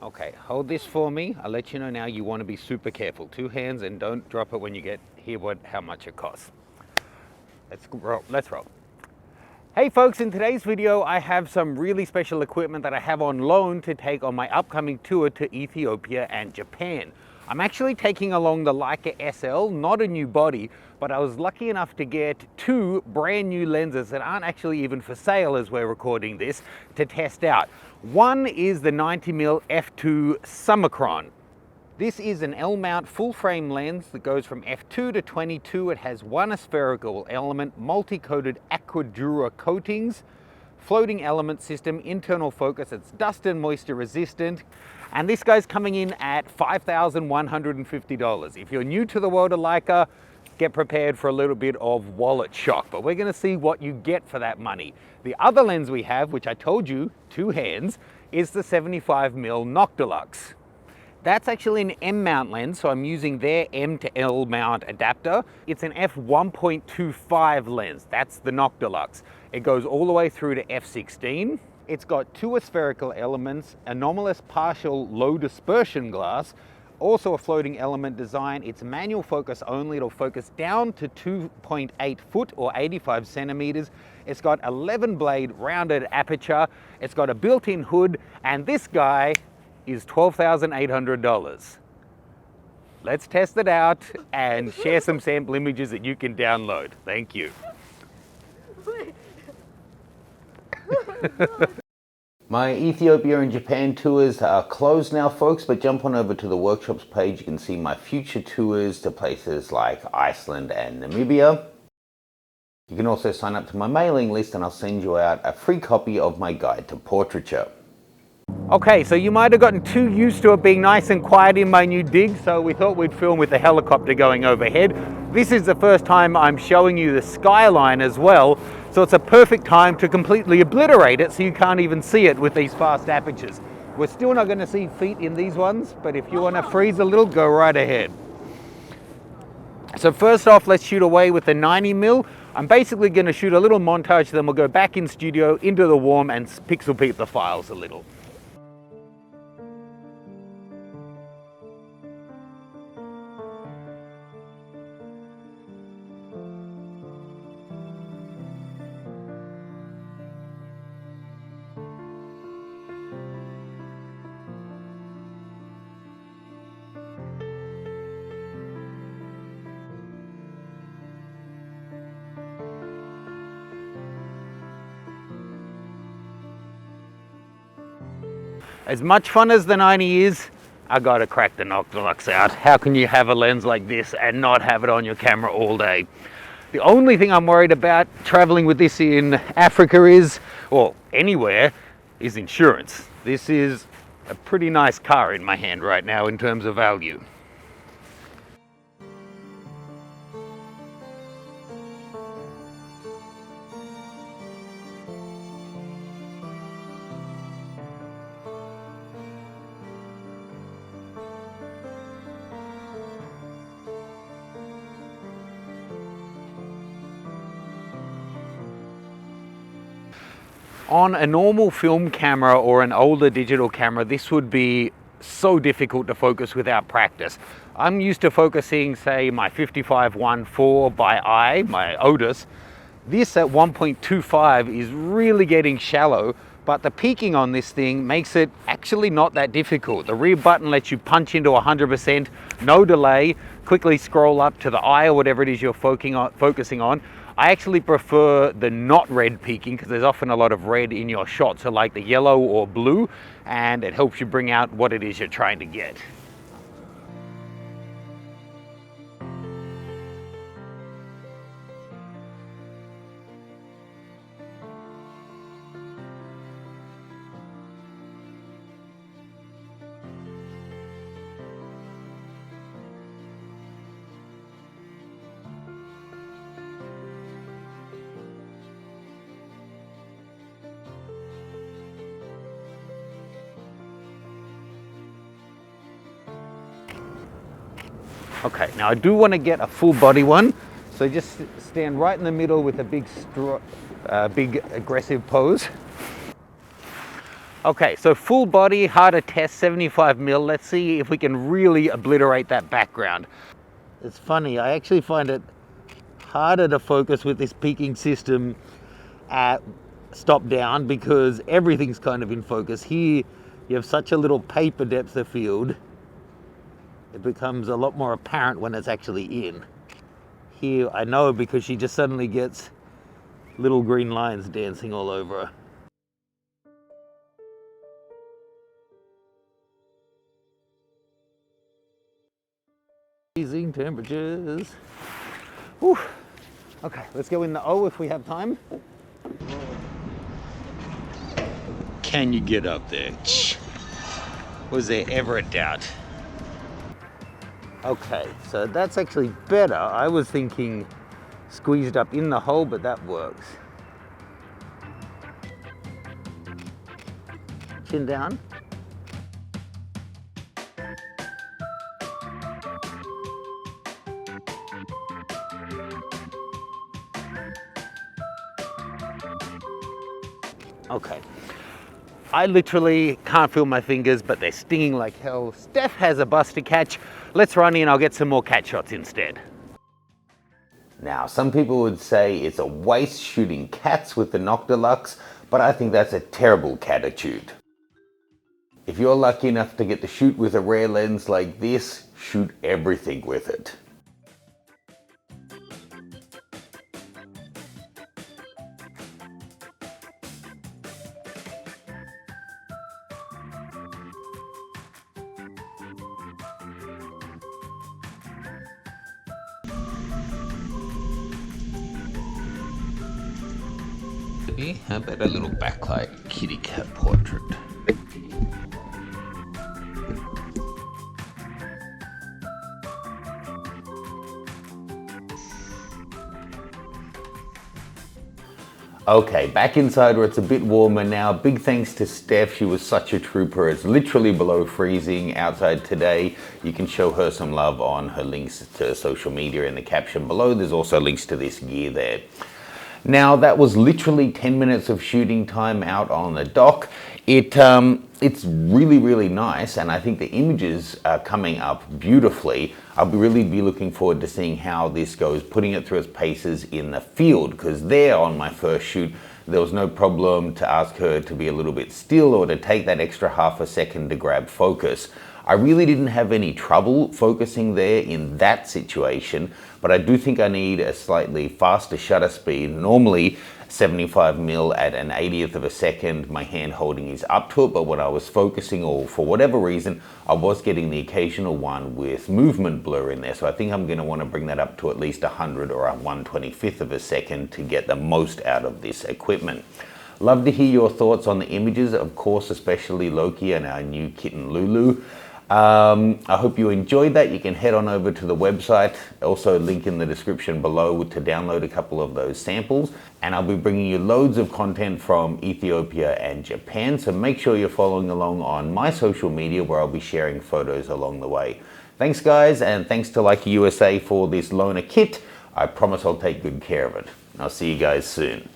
Okay, hold this for me. I'll let you know now you want to be super careful. 2 hands, and don't drop it when you hear how much it costs. Let's roll. Hey folks, in today's video I have some really special equipment that I have on loan to take on my upcoming tour to Ethiopia and Japan. I'm actually taking along the Leica SL, not a new body, but I was lucky enough to get 2 brand new lenses that aren't actually even for sale as we're recording this to test out. One is the 90mm f2 Summicron. This is an L-mount full-frame lens that goes from f2 to 22. It has one aspherical element, multi-coated aquadura coatings, floating element system, internal focus. It's dust and moisture resistant. And this guy's coming in at $5,150. If you're new to the world of Leica, get prepared for a little bit of wallet shock, but we're gonna see what you get for that money. The other lens we have, which I told you, 2 hands, is the 75mm Noctilux. That's actually an M mount lens, so I'm using their M to L mount adapter. It's an f1.25 lens, that's the Noctilux. It goes all the way through to f16. It's got 2 aspherical elements, anomalous partial low dispersion glass, also a floating element design. It's manual focus only. It'll focus down to 2.8 foot or 85 centimeters. It's got 11 blade rounded aperture. It's got a built-in hood, and this guy is $12,800. Let's test it out and share some sample images that you can download. Thank you. My Ethiopia and Japan tours are closed now, folks, but jump on over to the workshops page. You can see my future tours to places like Iceland and Namibia. You can also sign up to my mailing list and I'll send you out a free copy of my guide to portraiture. Okay, so you might have gotten too used to it being nice and quiet in my new dig, so we thought we'd film with the helicopter going overhead. This is the first time I'm showing you the skyline as well, so it's a perfect time to completely obliterate it so you can't even see it with these fast apertures. We're still not going to see feet in these ones, but if you want to freeze a little, go right ahead. So first off, let's shoot away with the 90mm. I'm basically going to shoot a little montage, then we'll go back in studio into the warm and pixel peep the files a little. As much fun as the 90 is, I gotta crack the Noctilux out. How can you have a lens like this and not have it on your camera all day? The only thing I'm worried about traveling with this in Africa is, or anywhere, is insurance. This is a pretty nice car in my hand right now in terms of value. On a normal film camera or an older digital camera, this would be so difficult to focus without practice. I'm used to focusing, say, my 55-1.4 by eye, my Otis. This at 1.25 is really getting shallow, but the peaking on this thing makes it actually not that difficult. The rear button lets you punch into 100%, no delay, quickly scroll up to the eye or whatever it is you're focusing on. I actually prefer the not red peaking because there's often a lot of red in your shot, so like the yellow or blue, and it helps you bring out what it is you're trying to get. Okay, now I do want to get a full body one, so just stand right in the middle with a big aggressive pose. Okay, so full body, harder test, 75mm. Let's see if we can really obliterate that background. It's funny, I actually find it harder to focus with this peaking system at stop down because everything's kind of in focus. Here, you have such a little paper depth of field. It becomes a lot more apparent when it's actually in. Here, I know because she just suddenly gets little green lines dancing all over her. Freezing temperatures. Whew. Okay, let's go in the O if we have time. Can you get up there? Was there ever a doubt? Okay, so that's actually better. I was thinking squeezed up in the hole, but that works. Chin down. Okay. I literally can't feel my fingers, but they're stinging like hell. Steph has a bus to catch. Let's run in, I'll get some more cat shots instead. Now, some people would say it's a waste shooting cats with the Noctilux, but I think that's a terrible catitude. If you're lucky enough to get to shoot with a rare lens like this, shoot everything with it. How about a little backlight kitty cat portrait? Okay, back inside where it's a bit warmer now. Big thanks to Steph, she was such a trooper. It's literally below freezing outside today. You can show her some love on her links to social media in the caption below. There's also links to this gear there. Now that was literally 10 minutes of shooting time out on the dock. It's really nice, and I think the images are coming up beautifully. I'll really be looking forward to seeing how this goes, putting it through its paces in the field, because there on my first shoot, there was no problem to ask her to be a little bit still or to take that extra half a second to grab focus. I really didn't have any trouble focusing there in that situation, but I do think I need a slightly faster shutter speed. Normally 75mm at an 80th of a second, my hand holding is up to it, but when I was focusing, or for whatever reason, I was getting the occasional one with movement blur in there. So I think I'm going to want to bring that up to at least 100 or a 1/25th of a second to get the most out of this equipment. Love to hear your thoughts on the images, of course, especially Loki and our new kitten Lulu. I hope you enjoyed that. You can head on over to the website, also link in the description below to download a couple of those samples, and I'll be bringing you loads of content from Ethiopia and Japan, so make sure you're following along on my social media where I'll be sharing photos along the way. Thanks guys, and thanks to Leica USA for this loaner kit. I promise I'll take good care of it. I'll see you guys soon.